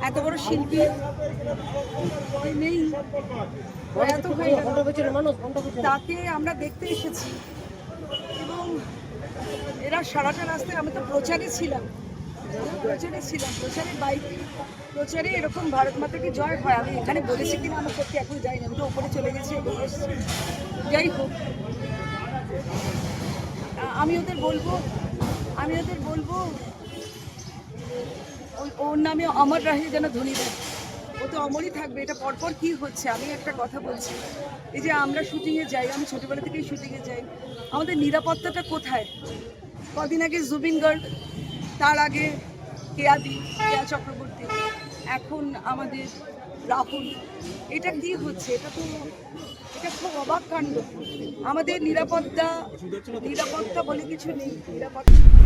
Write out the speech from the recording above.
এত বড় শিল্পী নেই, এত হয়ে গেল। তাকে আমরা দেখতে এসেছি এবং এরা সারাটা রাস্তায়, আমি তো প্রচারে ছিলাম, প্রচারে বাইক প্রচারে এরকম ভারত মাতাকে জয় হয়। আমি এখানে বলেছি কিনা আমার সত্যি এখন যাইনি, আমি তো ওপরে চলে গেছি এবং এসেছি। যাই হোক, আমি ওদের বলবো ওর নামে অমর রাহে যেন ধ্বনি দেয়। ও তো অমরই থাকবে। এটা পরপর কি হচ্ছে, আমি একটা কথা বলছি, এই যে আমরা শুটিংয়ে যাই, আমি ছোটোবেলা থেকেই শুটিংয়ে যাই, আমাদের নিরাপত্তাটা কোথায়? কদিন আগে জুবিন গার্গ, তার আগে কেয়া চক্রবর্তী, এখন আমাদের রাহুল। এটা কি হচ্ছে? এটা খুব অবাক কাণ্ড। আমাদের নিরাপত্তা বলে কিছু নেই। নিরাপত্তা